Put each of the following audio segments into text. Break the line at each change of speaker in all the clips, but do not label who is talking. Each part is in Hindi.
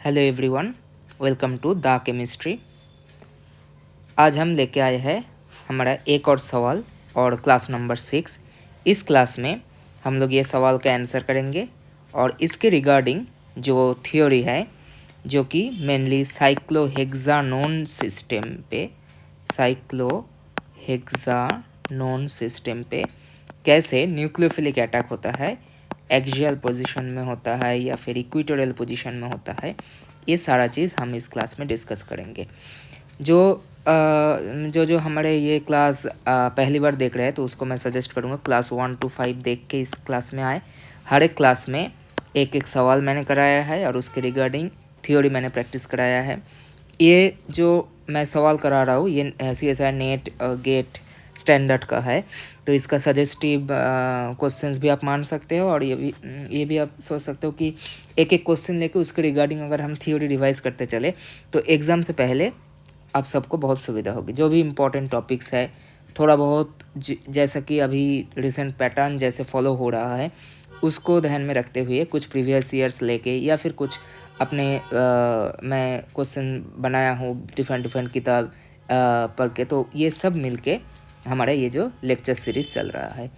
Hello everyone, welcome to the chemistry. आज हम लेके आए हैं हमारा एक और सवाल और क्लास नंबर 6। इस क्लास में हम लोग ये सवाल का आंसर करेंगे और इसके रिगार्डिंग जो थ्योरी है जो कि मेनली साइक्लोहेक्सानोन सिस्टम पे कैसे न्यूक्लियोफिलिक अटैक होता है, एक्सियल पोजीशन में होता है या फिर इक्वेटोरियल पोजीशन में होता है, ये सारा चीज़ हम इस क्लास में डिस्कस करेंगे। जो हमारे ये क्लास पहली बार देख रहे हैं तो उसको मैं सजेस्ट करूँगा क्लास 1 to 5 देख के इस क्लास में आए। हर एक क्लास में एक एक सवाल मैंने कराया है और उसके रिगार्डिंग थ्योरी मैंने प्रैक्टिस कराया है। ये जो मैं सवाल करा रहा हूँ ये CSIR नेट गेट स्टैंडर्ड का है, तो इसका सजेस्टिव क्वेश्चंस भी आप मान सकते हो और ये भी आप सोच सकते हो कि एक एक क्वेश्चन लेके उसके रिगार्डिंग अगर हम थ्योरी रिवाइज करते चले तो एग्ज़ाम से पहले आप सबको बहुत सुविधा होगी। जो भी इम्पोर्टेंट टॉपिक्स है थोड़ा बहुत जैसा कि अभी रिसेंट पैटर्न जैसे फॉलो हो रहा है उसको ध्यान में रखते हुए कुछ प्रीवियस ईयर्स लेके या फिर कुछ अपने मैं क्वेश्चन बनाया हूँ डिफरेंट किताब पढ़ के, तो ये सब मिलके हमारा ये जो लेक्चर सीरीज़ चल रहा है।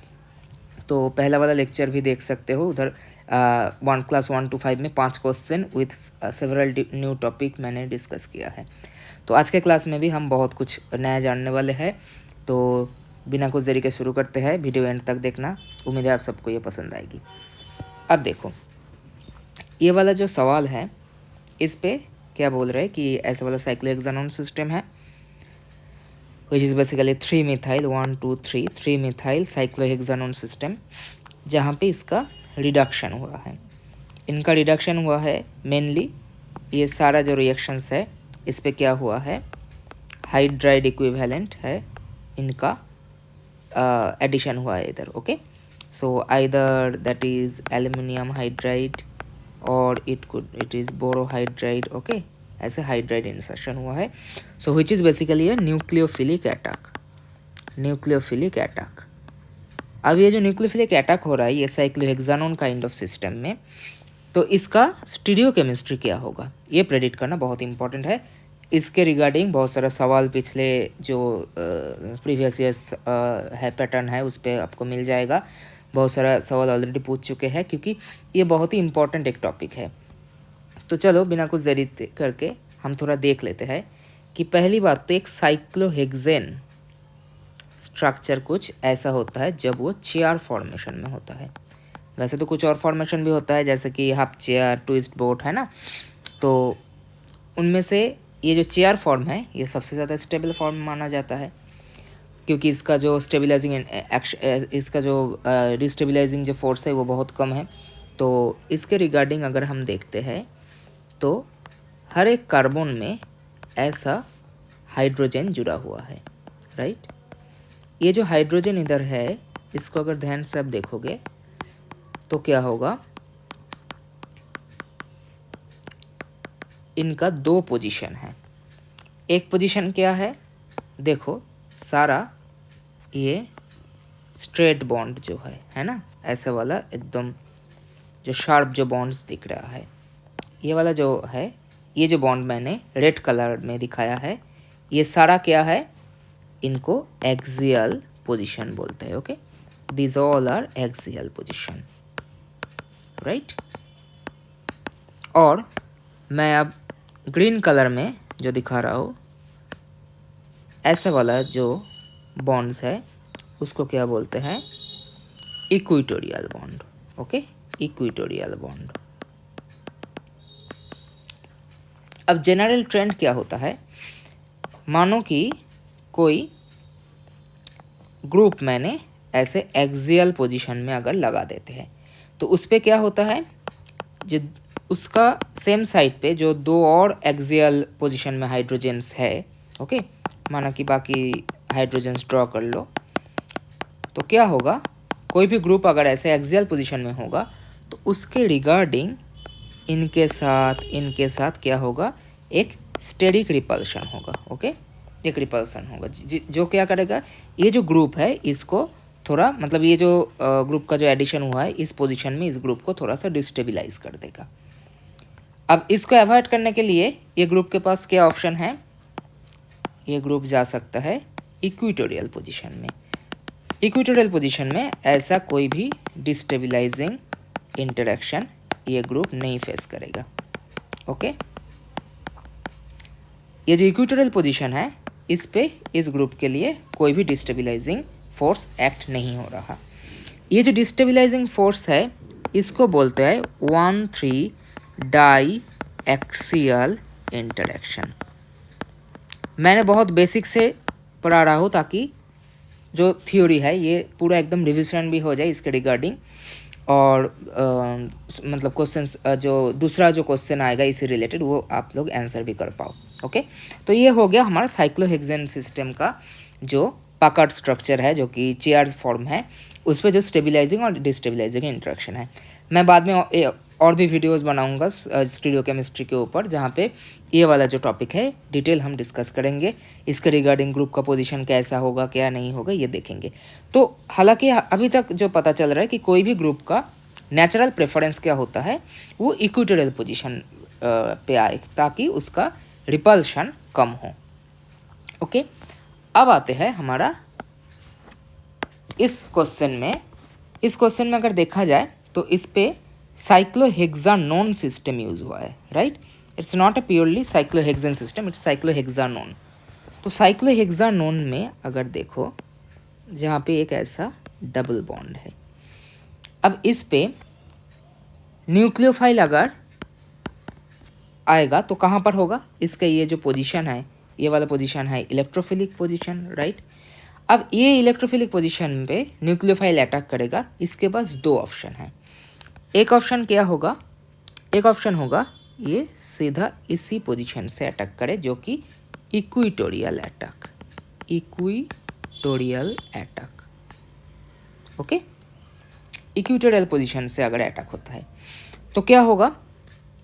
तो पहला वाला लेक्चर भी देख सकते हो उधर। क्लास 1 to 5 में 5 question with several new topic मैंने डिस्कस किया है। तो आज के क्लास में भी हम बहुत कुछ नया जानने वाले हैं, तो बिना कुछ देरी के शुरू करते हैं। वीडियो एंड तक देखना, उम्मीद है आप सबको ये पसंद आएगी। अब देखो ये वाला जो सवाल है इस पे क्या बोल रहे हैं कि ऐसा वाला साइक्लोहेक्सानोन सिस्टम है which is basically 3-methyl cyclohexanone system, जहाँ पे इसका रिडक्शन हुआ है। इनका रिडक्शन हुआ है मेनली ये सारा जो रिएक्शंस है इस पे क्या हुआ है, हाइड्राइड इक्विवेलेंट है इनका एडिशन हुआ है इधर। Okay, so either that is aluminium hydride और इट इज़ बोरोहाइड्राइड। ओके, ऐसे हाइड्राइड इंसर्शन हुआ है। So which is basically a nucleophilic attack. अब ये जो न्यूक्लियोफिलिक अटैक हो रहा है ये साइक्लोहेक्सानोन काइंड ऑफ सिस्टम में, तो इसका स्टीरियोकेमिस्ट्री क्या होगा ये प्रेडिक्ट करना बहुत इंपॉर्टेंट है। इसके रिगार्डिंग बहुत सारा सवाल पिछले जो प्रीवियस ईयर्स है पैटर्न है उस पर आपको मिल जाएगा। बहुत सारा सवाल ऑलरेडी पूछ चुके हैं क्योंकि ये बहुत ही इंपॉर्टेंट एक टॉपिक है। तो चलो बिना कुछ देरी करके हम थोड़ा देख लेते हैं कि पहली बात तो एक साइक्लोहेक्सेन स्ट्रक्चर कुछ ऐसा होता है जब वो चेयर फॉर्मेशन में होता है। वैसे तो कुछ और फॉर्मेशन भी होता है जैसे कि हाफ चेयर, ट्विस्ट बोट है ना, तो उनमें से ये जो चेयर फॉर्म है ये सबसे ज़्यादा स्टेबल फॉर्म माना जाता है क्योंकि इसका जो इसका जो डिस्टेबलाइजिंग जो फोर्स है वो बहुत कम है। तो इसके रिगार्डिंग अगर हम देखते हैं तो हर एक कार्बन में ऐसा हाइड्रोजन जुड़ा हुआ है, राइट। ये जो हाइड्रोजन इधर है इसको अगर ध्यान से आप देखोगे तो क्या होगा, इनका 2 पोजीशन है। एक पोजीशन क्या है, देखो सारा ये स्ट्रेट बॉन्ड जो है ना, ऐसा वाला एकदम जो शार्प जो बॉन्ड्स दिख रहा है, ये वाला जो है ये जो बॉन्ड मैंने रेड कलर में दिखाया है ये सारा क्या है, इनको एक्सियल पोजीशन बोलते हैं। Okay, this all are axial position, right. और मैं अब ग्रीन कलर में जो दिखा रहा हूँ ऐसा वाला जो बॉन्ड्स है उसको क्या बोलते हैं, equatorial bond. Okay, equatorial bond. अब जनरल ट्रेंड क्या होता है, मानो कि कोई ग्रुप मैंने ऐसे एक्सियल पोजीशन में अगर लगा देते हैं तो उस पर क्या होता है, जो उसका सेम साइड पे जो 2 और एक्सियल पोजीशन में हाइड्रोजन्स है, ओके, माना कि बाकी हाइड्रोजन्स ड्रॉ कर लो, तो क्या होगा, कोई भी ग्रुप अगर ऐसे एक्सियल पोजीशन में होगा तो उसके रिगार्डिंग इनके साथ क्या होगा, एक स्टेरिक रिपल्शन होगा। ओके, एक रिपल्सन होगा जो क्या करेगा, ये जो ग्रुप है इसको थोड़ा मतलब ये जो ग्रुप का जो एडिशन हुआ है इस पोजीशन में इस ग्रुप को थोड़ा सा डिस्टेबलाइज कर देगा। अब इसको अवॉइड करने के लिए ये ग्रुप के पास क्या ऑप्शन है, ये ग्रुप जा सकता है इक्वेटोरियल पोजीशन में। इक्वेटोरियल पोजीशन में ऐसा कोई भी डिस्टेबलाइजिंग इंटरेक्शन ये ग्रुप नहीं फेस करेगा। ओके, ये जो इक्वेटोरियल पोजीशन है इस पे इस ग्रुप के लिए कोई भी डिस्टेबलाइजिंग फोर्स एक्ट नहीं हो रहा। ये जो डिस्टेबलाइजिंग फोर्स है इसको बोलते हैं 1,3 डाई एक्सियल इंटरेक्शन। मैंने बहुत बेसिक से पढ़ा रहा हूँ ताकि जो थ्योरी है ये पूरा एकदम रिविजन भी हो जाए इसके रिगार्डिंग, और मतलब क्वेश्चंस जो दूसरा जो क्वेश्चन आएगा इससे रिलेटेड वो आप लोग आंसर भी कर पाओ। ओके, तो ये हो गया हमारा साइक्लोहेक्सेन सिस्टम का जो पाकर्ड स्ट्रक्चर है, जो कि चेयर फॉर्म है, उस पर जो स्टेबलाइजिंग और डिस्टेबलाइजिंग इंटरेक्शन है। मैं बाद में और भी वीडियोस बनाऊंगा स्टीरियो केमिस्ट्री के ऊपर, जहाँ पे ये वाला जो टॉपिक है डिटेल हम डिस्कस करेंगे। इसके रिगार्डिंग ग्रुप का पोजीशन कैसा होगा क्या नहीं होगा ये देखेंगे। तो हालांकि अभी तक जो पता चल रहा है कि कोई भी ग्रुप का नेचुरल प्रेफरेंस क्या होता है वो इक्वेटोरियल पोजीशन पे आए ताकि उसका रिपल्शन कम हो। ओके, अब आते हैं हमारा इस क्वेश्चन में। इस क्वेश्चन में अगर देखा जाए तो इस पे साइक्लोहेक्सानोन सिस्टम यूज हुआ है, right. It's not a purely cyclohexane system, it's cyclohexanone. तो साइक्लोहेक्सानोन में अगर देखो जहाँ पे एक ऐसा डबल बॉन्ड है, अब इस पे न्यूक्लियोफाइल अगर आएगा तो कहाँ पर होगा, इसका ये जो पोजीशन है ये वाला पोजीशन है इलेक्ट्रोफिलिक पोजीशन, राइट। अब ये इलेक्ट्रोफिलिक पोजीशन पे न्यूक्लियोफाइल अटैक करेगा। इसके पास दो ऑप्शन है। एक ऑप्शन क्या होगा, एक ऑप्शन होगा ये सीधा इसी पोजीशन से अटैक करे जो कि equatorial attack, equatorial attack. Okay, equatorial position से अगर अटैक होता है तो क्या होगा,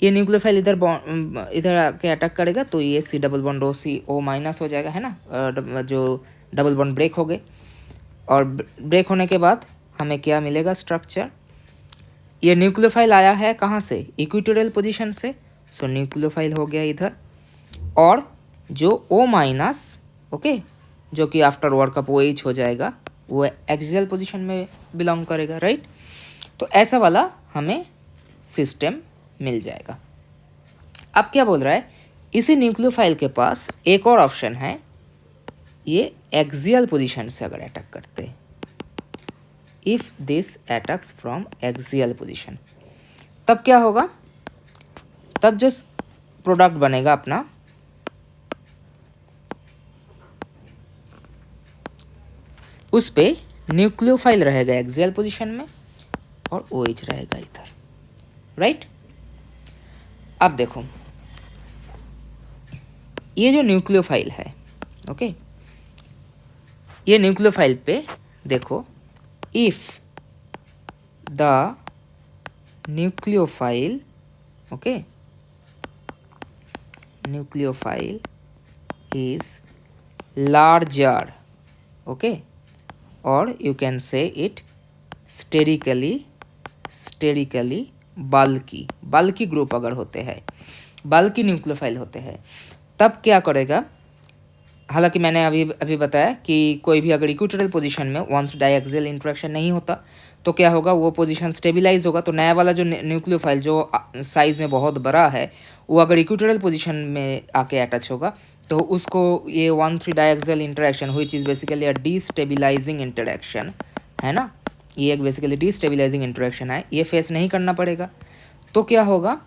ये न्यूक्लियोफाइल इधर आके अटैक करेगा तो ये C double bond O minus हो जाएगा, है ना, जो डबल बॉन्ड ब्रेक हो गए। और ब्रेक होने के बाद हमें क्या मिलेगा स्ट्रक्चर, ये न्यूक्लियोफाइल आया है कहाँ से, इक्वेटोरियल पोजीशन से, सो न्यूक्लियोफाइल हो गया इधर। और जो O माइनस, ओके, जो कि आफ्टर वर्कअप OH हो जाएगा, वो एक्सियल पोजीशन में बिलोंग करेगा, राइट। तो ऐसा वाला हमें सिस्टम मिल जाएगा। अब क्या बोल रहा है, इसी न्यूक्लियोफाइल के पास एक और ऑप्शन है, ये एक्सियल पोजीशन से अगर अटैक करते हैं, if this attacks from axial position, तब क्या होगा, तब जो प्रोडक्ट बनेगा अपना उस पे न्यूक्लियोफाइल रहेगा एक्सियल पोजीशन में और OH रहेगा इधर, राइट। अब देखो ये जो न्यूक्लियोफाइल है, ओके, ये न्यूक्लियोफाइल पे देखो, if the nucleophile, okay, nucleophile is larger, okay, or you can say it sterically bulky group अगर होते हैं, बल्कि न्यूक्लियोफाइल होते हैं, तब क्या करेगा, हालांकि मैंने अभी बताया कि कोई भी अगर इक्वेटोरियल पोजीशन में वंस डायएक्सियल इंटरेक्शन नहीं होता तो क्या होगा, वो पोजीशन स्टेबलाइज होगा। तो नया वाला जो न्यूक्लियोफाइल जो साइज में बहुत बड़ा है वो अगर इक्वेटोरियल पोजीशन में आके अटैच होगा तो उसको ये 1,3 diaxial interaction which is basically a destabilizing interaction, है ना, ये एक बेसिकली डीस्टेबलाइजिंग इंटरेक्शन है, ये फेस नहीं करना पड़ेगा। तो क्या होगा,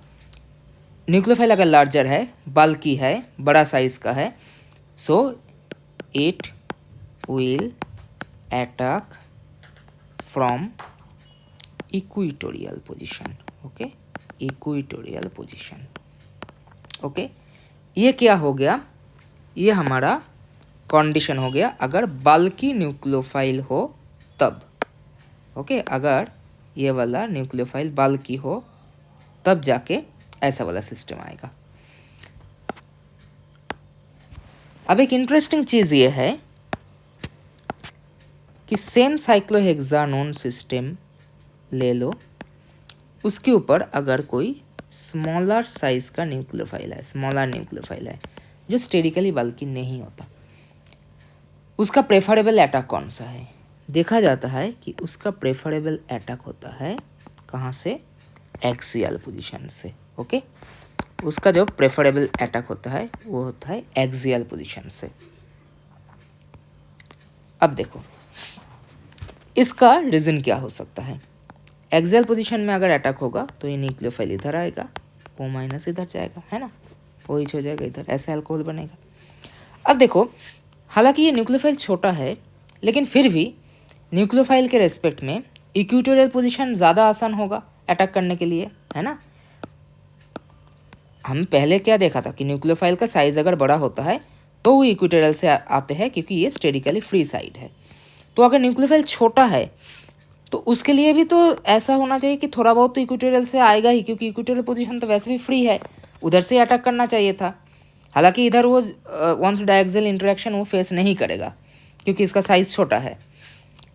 न्यूक्लियोफाइल अगर लार्जर है, बल्कि है, बड़ा साइज का है, so it will attack from equatorial position, okay, equatorial position, okay। ये क्या हो गया, ये हमारा कंडीशन हो गया अगर बल्कि न्यूक्लियोफाइल हो तब, ओके, अगर ये वाला न्यूक्लियोफाइल बल्कि हो तब जाके ऐसा वाला सिस्टम आएगा। अब एक इंटरेस्टिंग चीज़ ये है कि सेम साइक्लोहेक्सानोन सिस्टम ले लो, उसके ऊपर अगर कोई स्मॉलर साइज का न्यूक्लियोफाइल है, स्मॉलर न्यूक्लियोफाइल है जो स्टेरिकली बल्कि नहीं होता, उसका प्रेफरेबल अटैक कौन सा है? देखा जाता है कि उसका प्रेफरेबल अटैक होता है कहाँ से? एक्सियल पोजीशन से। ओके, उसका जो प्रेफरेबल अटैक होता है वो होता है एक्सियल पोजीशन से। अब देखो इसका रीज़न क्या हो सकता है। एक्सियल पोजीशन में अगर अटैक होगा तो ये न्यूक्लियोफाइल इधर आएगा, O माइनस इधर जाएगा, है ना, OH हो जाएगा इधर, ऐसा अल्कोहल बनेगा। अब देखो हालांकि ये न्यूक्लियोफाइल छोटा है लेकिन फिर भी न्यूक्लियोफाइल के रेस्पेक्ट में इक्वेटोरियल पोजीशन ज़्यादा आसान होगा अटैक करने के लिए, है ना। हम पहले क्या देखा था कि न्यूक्लियोफाइल का साइज़ अगर बड़ा होता है तो वो इक्वेटोरियल से आते हैं क्योंकि ये स्टेरिकली फ्री साइड है। तो अगर न्यूक्लियोफाइल छोटा है तो उसके लिए भी तो ऐसा होना चाहिए कि थोड़ा बहुत तो इक्वेटोरियल से आएगा ही, क्योंकि इक्वेटोरियल पोजीशन तो वैसे भी फ्री है, उधर से अटैक करना चाहिए था। हालांकि इधर वो वंस डायएक्सियल इंटरेक्शन वो फेस नहीं करेगा क्योंकि इसका साइज़ छोटा है,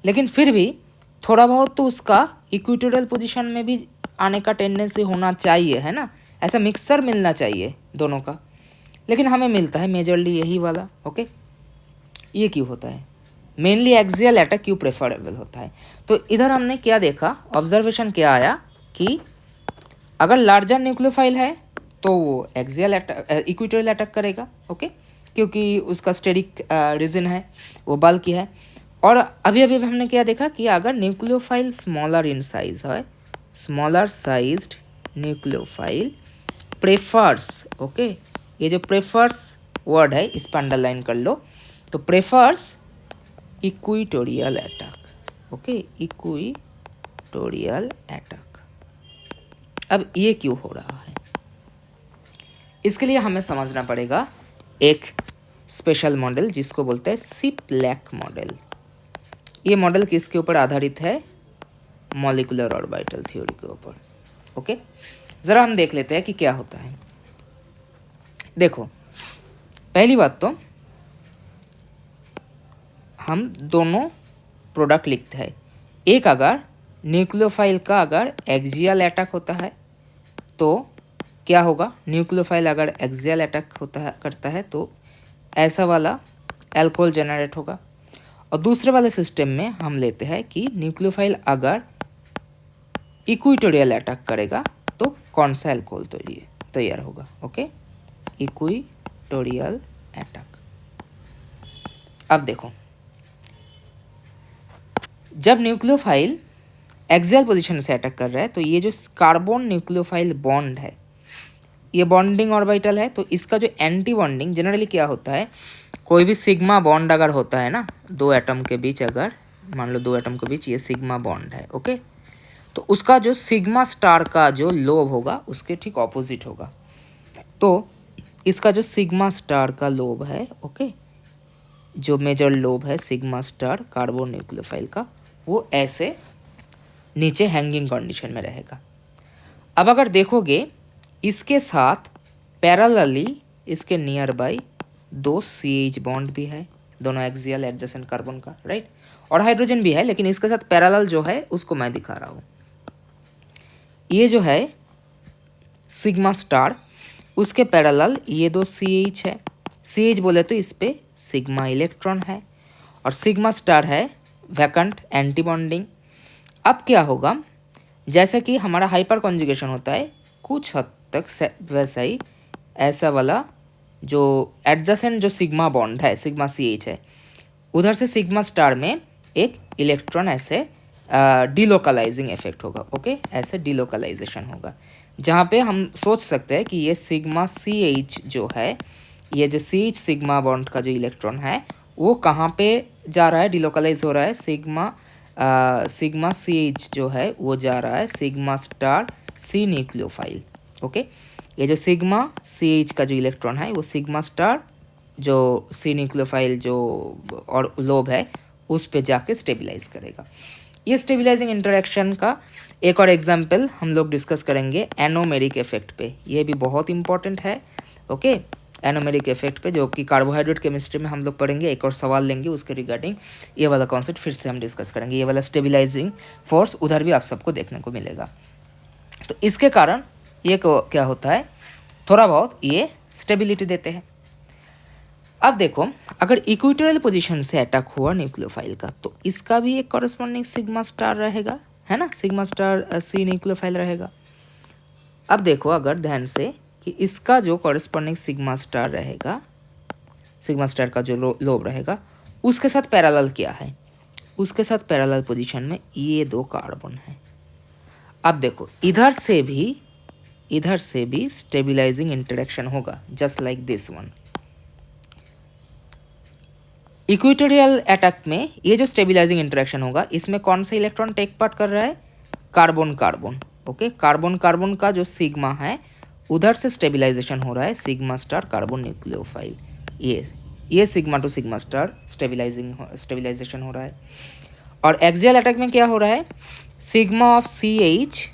लेकिन फिर भी थोड़ा बहुत तो उसका इक्वेटोरियल पोजीशन में भी आने का टेंडेंसी होना चाहिए, है ना। ऐसा मिक्सर मिलना चाहिए दोनों का, लेकिन हमें मिलता है मेजरली यही वाला। ओके, ये क्यों होता है? मेनली एक्सियल अटैक क्यों प्रेफरेबल होता है? तो इधर हमने क्या देखा, ऑब्जर्वेशन क्या आया कि अगर लार्जर न्यूक्लियोफाइल है तो वो एक्सियल अटैक इक्वेटोरियल अटैक करेगा। ओके, क्योंकि उसका स्टेरिक रीजन है, वो बल्कि है। और अभी अभी हमने क्या देखा कि अगर न्यूक्लियोफाइल स्मॉलर इन साइज है, smaller sized nucleophile prefers, okay, ये जो प्रेफर्स वर्ड है इस पर अंडरलाइन कर लो, तो prefers equatorial attack. Okay, equatorial attack. अब ये क्यों हो रहा है, इसके लिए हमें समझना पड़ेगा एक स्पेशल मॉडल जिसको बोलते हैं सिप्लैक मॉडल। ये मॉडल किसके ऊपर आधारित है? मॉलिक्यूलर ऑर्बिटल थ्योरी के ऊपर। ओके, ज़रा हम देख लेते हैं कि क्या होता है। देखो पहली बात तो हम दोनों प्रोडक्ट लिखते हैं। एक अगर न्यूक्लियोफाइल का अगर एक्सियल अटैक होता है तो क्या होगा, न्यूक्लियोफाइल अगर एक्सियल अटैक होता है करता है तो ऐसा वाला अल्कोहल जनरेट होगा। और दूसरे वाले सिस्टम में हम लेते हैं कि न्यूक्लियोफाइल अगर इक्वेटोरियल अटैक करेगा तो कौन सा अल्कोहल तैयार होगा। Okay, equatorial attack. अब देखो जब न्यूक्लियोफाइल एक्सियल पोजीशन से अटैक कर रहा है तो ये जो कार्बन न्यूक्लियोफाइल बॉन्ड है ये बॉन्डिंग ऑर्बिटल है, तो इसका जो एंटी बॉन्डिंग जनरली क्या होता है, कोई भी सिग्मा बॉन्ड अगर होता है ना दो एटम के बीच, अगर मान लो दो एटम के बीच ये सिग्मा बॉन्ड है, ओके, तो उसका जो सिग्मा स्टार का जो लोब होगा उसके ठीक ऑपोजिट होगा। तो इसका जो सिग्मा स्टार का लोब है, ओके, जो मेजर लोब है सिग्मा स्टार कार्बन न्यूक्लियोफाइल का, वो ऐसे नीचे हैंगिंग कंडीशन में रहेगा। अब अगर देखोगे इसके साथ पैरेलली इसके नियर बाई दो CH बॉन्ड भी है, दोनों एक्सियल एडजेसेंट कार्बन का, राइट, और हाइड्रोजन भी है, लेकिन इसके साथ पैरेलल जो है उसको मैं दिखा रहा हूँ। ये जो है सिग्मा स्टार, उसके पैरेलल ये दो CH है। CH बोले तो इस पे सिग्मा इलेक्ट्रॉन है और सिग्मा स्टार है वैकेंट एंटी बॉन्डिंग। अब क्या होगा, जैसे कि हमारा हाइपर कॉन्जुगेशन होता है कुछ हद तक वैसा ही ऐसा वाला जो एडजेसेंट जो सिग्मा बॉन्ड है सिग्मा CH है, उधर से सिग्मा स्टार में एक इलेक्ट्रॉन ऐसे डिलोकलाइजिंग इफेक्ट होगा। ओके, ऐसे डिलोकलाइजेशन होगा जहाँ पे हम सोच सकते हैं कि ये सिग्मा CH जो है, ये जो CH सिग्मा बॉन्ड का जो इलेक्ट्रॉन है वो कहाँ पे जा रहा है, डिलोकलाइज हो रहा है। सिग्मा CH जो है वो जा रहा है sigma star C nucleophile. Okay, ये जो सिग्मा CH का जो इलेक्ट्रॉन है वो सिग्मा स्टार जो C न्यूक्लियोफाइल जो और लोब है उस पे जाके स्टेबलाइज करेगा। ये स्टेबलाइजिंग इंटरेक्शन का एक और एग्जांपल हम लोग डिस्कस करेंगे एनोमेरिक इफेक्ट पे, ये भी बहुत इंपॉर्टेंट है। ओके, एनोमेरिक इफेक्ट पे जो कि कार्बोहाइड्रेट केमिस्ट्री में हम लोग पढ़ेंगे, एक और सवाल लेंगे उसके रिगार्डिंग ये वाला कॉन्सेप्ट फिर से हम डिस्कस करेंगे। ये वाला स्टेबलाइजिंग फोर्स उधर भी आप सबको देखने को मिलेगा। तो इसके कारण ये क्या होता है, थोड़ा बहुत ये स्टेबिलिटी देते हैं। अब देखो, अगर इक्वेटोरियल पोजीशन से अटैक हुआ न्यूक्लियोफाइल का, तो इसका भी एक कॉरेस्पॉन्डिंग सिग्मा स्टार रहेगा, है ना, सिग्मा स्टार सी न्यूक्लियोफाइल रहेगा। अब देखो अगर ध्यान से कि इसका जो कॉरेस्पॉन्डिंग सिग्मा स्टार रहेगा, सिग्मा स्टार का जो लोब रहेगा, उसके साथ पैरेलल क्या है, उसके साथ पैरेलल पोजीशन में ये दो कार्बन है। अब देखो इधर से भी स्टेबिलाइजिंग इंटरेक्शन होगा, just like this one. Equatorial attack में ये जो स्टेबिलाइजिंग इंटरेक्शन होगा, इसमें कौन सा इलेक्ट्रॉन टेक पार्ट कर रहा है, carbon carbon. Okay, carbon carbon का जो सिग्मा है उधर से स्टेबिलाइजेशन हो रहा है, सिग्मा स्टार कार्बन न्यूक्लियोफाइल, ये sigma two sigma star stabilisation हो रहा है। और एक्सियल अटैक में क्या हो रहा है, सिग्मा ऑफ सी एच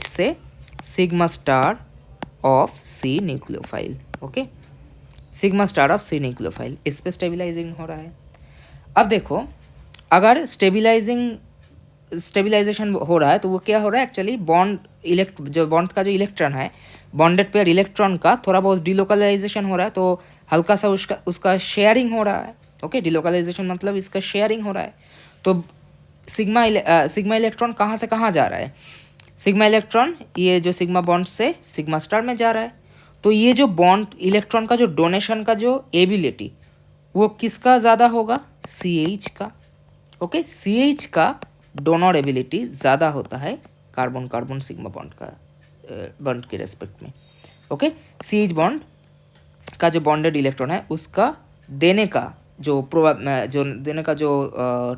से sigma star of C nucleophile. Okay, sigma star of C nucleophile, इस पे स्टेबिलाइजिंग हो रहा है। अब देखो अगर स्टेबिलाइजेशन हो रहा है तो वो क्या हो रहा है, एक्चुअली बॉन्ड का जो इलेक्ट्रॉन है, बॉन्डेड पेयर इलेक्ट्रॉन का थोड़ा बहुत डिलोकलाइजेशन हो रहा है, तो हल्का सा उसका शेयरिंग हो रहा है। ओके, डिलोकलाइजेशन मतलब इसका शेयरिंग हो रहा है। तो सिग्मा इलेक्ट्रॉन कहाँ से कहाँ जा रहा है, सिग्मा इलेक्ट्रॉन ये जो सिग्मा बॉन्ड से सिग्मा स्टार में जा रहा है। तो ये जो बॉन्ड इलेक्ट्रॉन का जो डोनेशन का जो एबिलिटी, वो किसका ज़्यादा होगा, CH का। ओके, CH का डोनर एबिलिटी ज़्यादा होता है कार्बन कार्बन सिग्मा बॉन्ड के रेस्पेक्ट में। ओके, CH बॉन्ड का जो बॉन्डेड इलेक्ट्रॉन है उसका देने का जो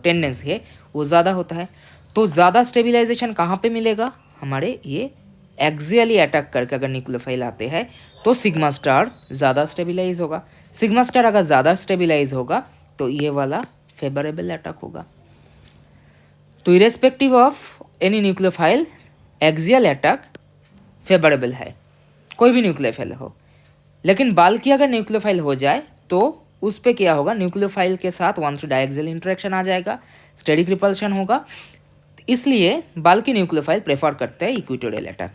टेंडेंसी है वो ज़्यादा होता है। तो ज़्यादा स्टेबिलाइजेशन कहाँ पे मिलेगा, हमारे ये एक्सियली अटैक करके अगर न्यूक्लियोफाइल आते हैं तो सिग्मा स्टार ज़्यादा स्टेबिलाइज होगा। सिग्मा स्टार अगर ज़्यादा स्टेबिलाइज होगा तो ये वाला फेवरेबल अटैक होगा। तो irrespective of any nucleophile axial attack favourable है, कोई भी न्यूक्लियोफाइल हो। लेकिन बाल्की अगर न्यूक्लियोफाइल हो जाए तो उस पर क्या होगा, न्यूक्लियोफाइल के साथ 1,3 डायएक्सियल इंटरेक्शन आ जाएगा, स्टेरिक रिपल्शन होगा। इसलिए बाल्की न्यूक्लियोफाइल प्रेफर करते हैं इक्वेटोरियल अटैक।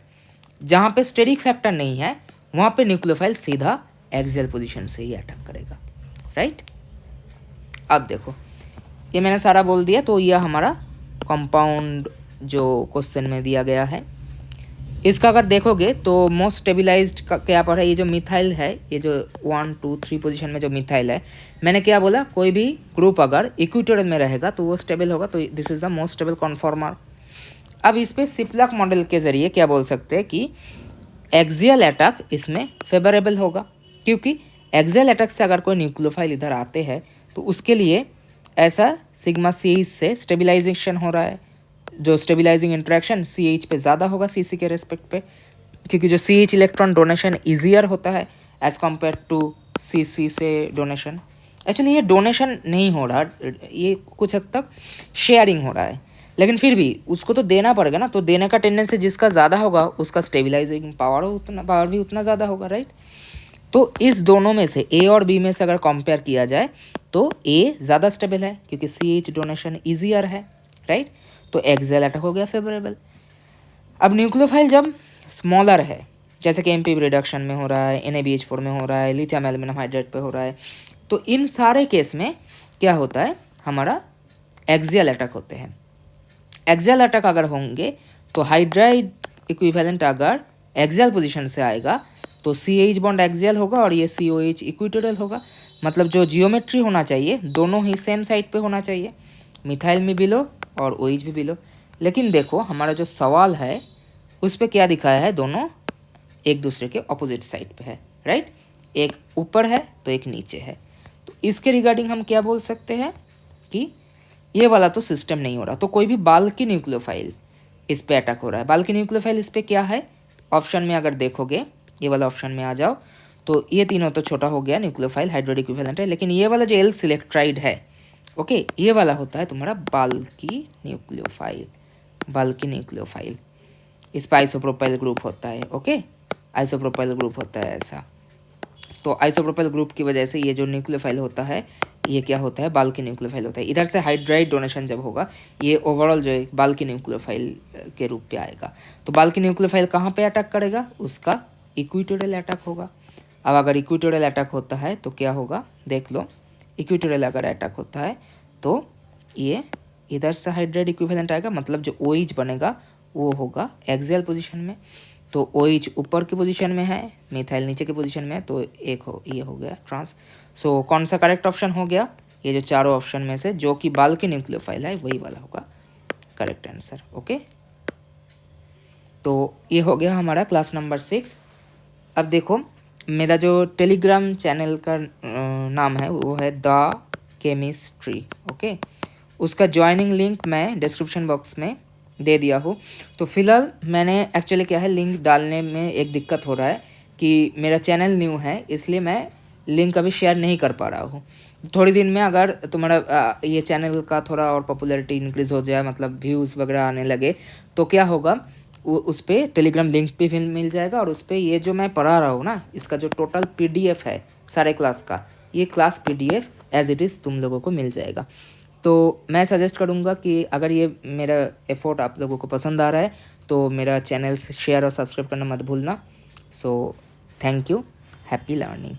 जहाँ पे स्टेरिक फैक्टर नहीं है वहाँ पे न्यूक्लियोफाइल सीधा एक्सियल पोजीशन से ही अटैक करेगा, राइट। अब देखो ये मैंने सारा बोल दिया, तो यह हमारा कंपाउंड जो क्वेश्चन में दिया गया है। इसका अगर देखोगे तो मोस्ट स्टेबिलाइज्ड का क्या पर है, ये जो मिथाइल है, ये जो 1, 2, 3 पोजीशन में जो मिथाइल है, मैंने क्या बोला, कोई भी ग्रुप अगर इक्वेटोरियल में रहेगा तो वो स्टेबल होगा, तो this is the most stable conformer. अब इस पे सिप्लक मॉडल के ज़रिए क्या बोल सकते हैं कि एक्सियल अटैक इसमें फेवरेबल होगा, क्योंकि एक्सियल अटैक से अगर कोई न्यूक्लियोफाइल इधर आते हैं तो उसके लिए ऐसा सिग्मा CH से स्टेबिलाइजेशन हो रहा है, जो स्टेबिलाइजिंग इंटरेक्शन CH पे ज़्यादा होगा CC के रेस्पेक्ट पे, क्योंकि जो CH इलेक्ट्रॉन डोनेशन ईजियर होता है एज़ कम्पेयर टू CC से डोनेशन। एक्चुअली ये डोनेशन नहीं हो रहा, ये कुछ हद तक शेयरिंग हो रहा है, लेकिन फिर भी उसको तो देना पड़ेगा ना, तो देने का टेंडेंसी जिसका ज़्यादा होगा उसका स्टेबिलाइजिंग पावर भी उतना ज़्यादा होगा, राइट। तो इस दोनों में से A और B में से अगर कंपेयर किया जाए तो A ज़्यादा स्टेबल है क्योंकि CH डोनेशन ईजियर है, राइट। तो एक्सियल अटैक हो गया फेवरेबल। अब न्यूक्लियोफाइल जब स्मॉलर है, जैसे कि MPB रिडक्शन में हो रहा है, NaBH4 में हो रहा है, लिथियम एल्यूमिनियम हाइड्राइड पे हो रहा है, तो इन सारे केस में क्या होता है, हमारा एक्सियल अटैक होते हैं। एक्सियल अटैक अगर होंगे तो हाइड्राइड इक्विवेलेंट अगर एक्सियल पोजीशन से आएगा तो CH बॉन्ड एक्सियल होगा और ये COH इक्वेटोरियल होगा। मतलब जो जियोमेट्री होना चाहिए दोनों ही सेम साइड पे होना चाहिए, मिथाइल में बिलो और OH भी बिलो। लेकिन देखो हमारा जो सवाल है उस पर क्या दिखाया है, दोनों एक दूसरे के ऑपोजिट साइड पे है, राइट। एक ऊपर है तो एक नीचे है। तो इसके रिगार्डिंग हम क्या बोल सकते हैं कि ये वाला तो सिस्टम नहीं हो रहा, तो कोई भी बाल्की न्यूक्लियोफाइल इस पे अटैक हो रहा है। बाल्की न्यूक्लियोफाइल इस पे क्या है, ऑप्शन में अगर देखोगे, ये वाला ऑप्शन में आ जाओ तो ये तीनों तो छोटा हो गया, न्यूक्लियोफाइल हाइड्रोड इक्विवेलेंट है, लेकिन ये वाला जो L सिलेक्ट्राइड है, ओके, ये वाला होता है तुम्हारा बाल्की न्यूक्लियोफाइल। इस पर आइसोप्रोपाइल ग्रुप होता है, ओके, आइसोप्रोपाइल ग्रुप होता है ऐसा। तो आइसोप्रोपाइल ग्रुप की वजह से ये जो न्यूक्लियोफाइल होता है ये क्या होता है, बाल्की न्यूक्लियोफाइल होता है। इधर से हाइड्राइड डोनेशन जब होगा ये ओवरऑल जो है बाल्की न्यूक्लियोफाइल के रूप पे आएगा। तो बाल्की न्यूक्लियोफाइल कहाँ पे अटैक करेगा, उसका इक्वेटोरियल अटैक होगा। अब अगर इक्वेटोरियल अटैक होता है तो क्या होगा, देख लो, इक्वेटोरियल अगर अटैक होता है तो ये इधर से हाइड्राइड इक्विवेलेंट आएगा, मतलब जो OH बनेगा वो होगा एक्सियल पोजीशन में। तो OH ऊपर की पोजीशन में है, मिथाइल नीचे की पोजीशन में है, तो एक हो ये हो गया ट्रांस। सो कौन सा करेक्ट ऑप्शन हो गया, ये जो चारों ऑप्शन में से जो कि बाल्की न्यूक्लियोफाइल है वही वाला होगा करेक्ट आंसर। ओके, तो ये हो गया हमारा क्लास नंबर 6। अब देखो मेरा जो टेलीग्राम चैनल का नाम है वो है द केमिस्ट्री। ओके, उसका ज्वाइनिंग लिंक मैं डिस्क्रिप्शन बॉक्स में दे दिया हूँ। तो फिलहाल मैंने एक्चुअली क्या है, लिंक डालने में एक दिक्कत हो रहा है कि मेरा चैनल न्यू है, इसलिए मैं लिंक अभी शेयर नहीं कर पा रहा हूँ। थोड़ी दिन में अगर तुम्हारा ये चैनल का थोड़ा और पॉपुलैरिटी इंक्रीज़ हो जाए, मतलब व्यूज़ वगैरह आने लगे, तो क्या होगा, वो उस पर टेलीग्राम लिंक भी मिल जाएगा, और उस पर ये जो मैं पढ़ा रहा हूँ ना, इसका जो टोटल PDF है सारे क्लास का, ये class PDF as it is तुम लोगों को मिल जाएगा। तो मैं सजेस्ट करूँगा कि अगर ये मेरा एफर्ट आप लोगों को पसंद आ रहा है तो मेरा चैनल शेयर और सब्सक्राइब करना मत भूलना। So thank you, happy learning.